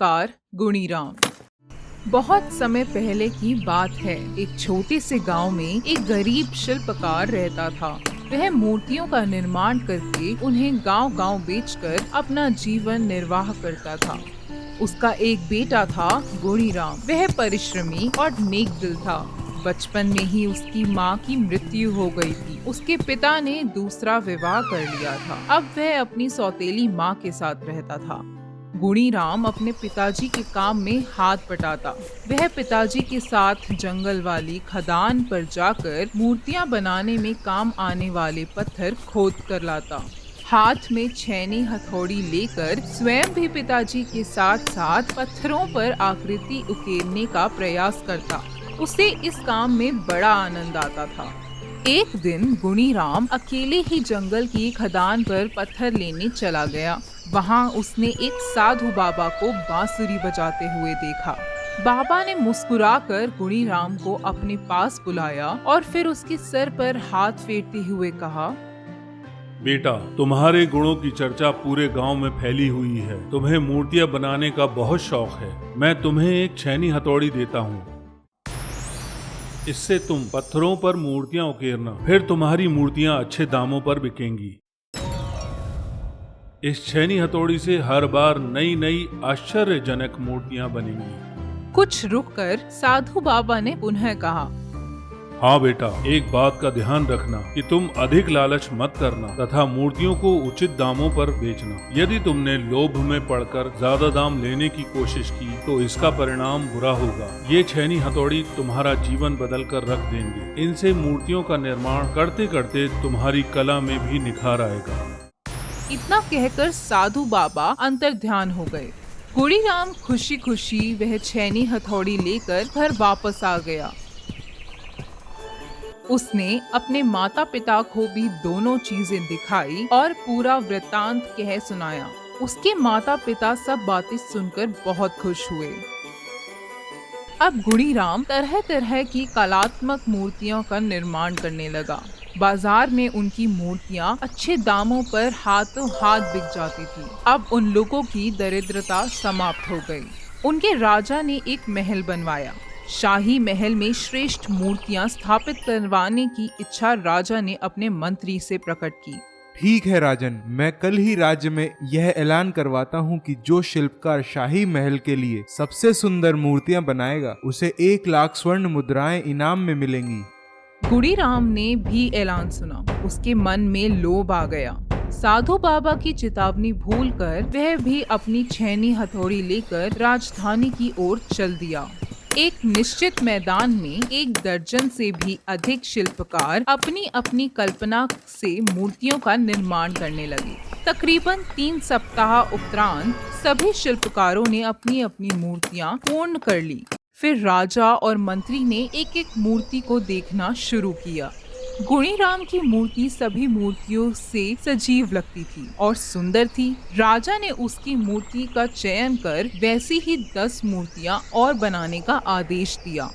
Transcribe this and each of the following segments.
शिल्पकार गुणीराम। बहुत समय पहले की बात है। एक छोटे से गांव में एक गरीब शिल्पकार रहता था। वह मूर्तियों का निर्माण करके उन्हें गांव-गांव बेचकर अपना जीवन निर्वाह करता था। उसका एक बेटा था गुणीराम। वह परिश्रमी और नेक दिल था। बचपन में ही उसकी माँ की मृत्यु हो गई थी। उसके पिता ने दूसरा विवाह कर लिया था। अब वह अपनी सौतेली माँ के साथ रहता था। गुणीराम अपने पिताजी के काम में हाथ बटाता। वह पिताजी के साथ जंगल वाली खदान पर जाकर मूर्तियां बनाने में काम आने वाले पत्थर खोद कर लाता। हाथ में छैनी हथौड़ी लेकर स्वयं भी पिताजी के साथ साथ पत्थरों पर आकृति उकेरने का प्रयास करता। उसे इस काम में बड़ा आनंद आता था। एक दिन गुणीराम अकेले ही जंगल की खदान पर पत्थर लेने चला गया। वहाँ उसने एक साधु बाबा को बांसुरी बजाते हुए देखा। बाबा ने मुस्कुराकर गुणीराम को अपने पास बुलाया और फिर उसके सर पर हाथ फेरते हुए कहा, बेटा, तुम्हारे गुणों की चर्चा पूरे गांव में फैली हुई है। तुम्हें मूर्तियां बनाने का बहुत शौक है। मैं तुम्हें एक छैनी हथौड़ी देता हूँ। इससे तुम पत्थरों पर मूर्तियां उकेरना, फिर तुम्हारी मूर्तियां अच्छे दामों पर बिकेंगी। इस छैनी हथौड़ी से हर बार नई नई आश्चर्यजनक मूर्तियां बनेंगी। कुछ रुककर साधु बाबा ने पुनः कहा, हाँ बेटा, एक बात का ध्यान रखना कि तुम अधिक लालच मत करना तथा मूर्तियों को उचित दामों पर बेचना। यदि तुमने लोभ में पड़कर ज्यादा दाम लेने की कोशिश की तो इसका परिणाम बुरा होगा। ये छैनी हथौड़ी तुम्हारा जीवन बदल कर रख देंगे। इनसे मूर्तियों का निर्माण करते करते तुम्हारी कला में भी निखार आएगा। इतना कहकर साधु बाबा अंतर्ध्यान हो गए। गुणीराम खुशी खुशी वह छैनी हथौड़ी लेकर घर वापस आ गया। उसने अपने माता पिता को भी दोनों चीजें दिखाई और पूरा वृत्तांत कह सुनाया। उसके माता पिता सब बातें सुनकर बहुत खुश हुए। अब गुणीराम तरह तरह की कलात्मक मूर्तियों का निर्माण करने लगा। बाजार में उनकी मूर्तियां अच्छे दामों पर हाथों हाथ बिक जाती थी। अब उन लोगों की दरिद्रता समाप्त हो गई। उनके राजा ने एक महल बनवाया। शाही महल में श्रेष्ठ मूर्तियां स्थापित करवाने की इच्छा राजा ने अपने मंत्री से प्रकट की। ठीक है राजन, मैं कल ही राज्य में यह ऐलान करवाता हूँ कि जो शिल्पकार शाही महल के लिए सबसे सुंदर मूर्तियां बनाएगा उसे 1 लाख स्वर्ण मुद्राएं इनाम में मिलेंगी। गुणीराम ने भी ऐलान सुना। उसके मन में लोभ आ गया। साधु बाबा की चेतावनी भूलकर वह भी अपनी छैनी हथौड़ी लेकर राजधानी की ओर चल दिया। एक निश्चित मैदान में 1 दर्जन से भी अधिक शिल्पकार अपनी अपनी कल्पना से मूर्तियों का निर्माण करने लगे। तकरीबन 3 सप्ताह उपरांत सभी शिल्पकारों ने अपनी अपनी मूर्तियां पूर्ण कर ली। फिर राजा और मंत्री ने एक एक मूर्ति को देखना शुरू किया। गुणीराम की मूर्ति सभी मूर्तियों से सजीव लगती थी और सुंदर थी। राजा ने उसकी मूर्ति का चयन कर वैसी ही 10 मूर्तियां और बनाने का आदेश दिया।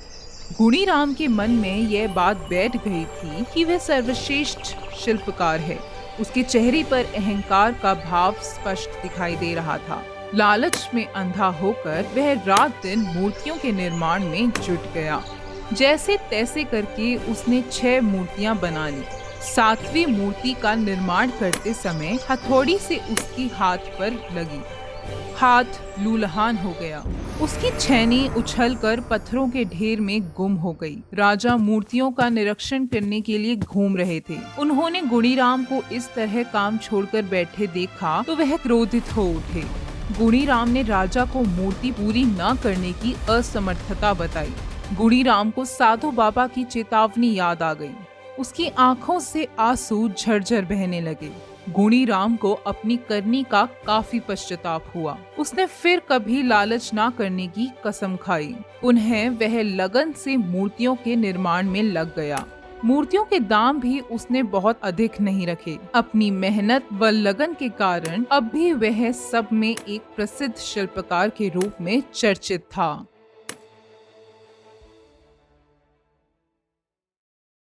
गुणीराम के मन में यह बात बैठ गई थी कि वह सर्वश्रेष्ठ शिल्पकार है। उसके चेहरे पर अहंकार का भाव स्पष्ट दिखाई दे रहा था। लालच में अंधा होकर वह रात दिन मूर्तियों के निर्माण में जुट गया। जैसे तैसे करके उसने 6 मूर्तियां बना ली। 7वीं मूर्ति का निर्माण करते समय हथौड़ी से उसकी हाथ पर लगी। हाथ लूलहान हो गया। उसकी छैनी उछलकर पत्थरों के ढेर में गुम हो गई। राजा मूर्तियों का निरीक्षण करने के लिए घूम रहे थे। उन्होंने गुणीराम को इस तरह काम छोड़कर बैठे देखा तो वह क्रोधित हो उठे। गुणीराम ने राजा को मूर्ति पूरी न करने की असमर्थता बताई। गुणीराम को साधु बाबा की चेतावनी याद आ गई। उसकी आंखों से आंसू झरझर बहने लगे। गुणीराम को अपनी करनी का काफी पश्चाताप हुआ। उसने फिर कभी लालच ना करने की कसम खाई। पुनः वह लगन से मूर्तियों के निर्माण में लग गया। मूर्तियों के दाम भी उसने बहुत अधिक नहीं रखे। अपनी मेहनत व लगन के कारण अब भी वह सब में एक प्रसिद्ध शिल्पकार के रूप में चर्चित था।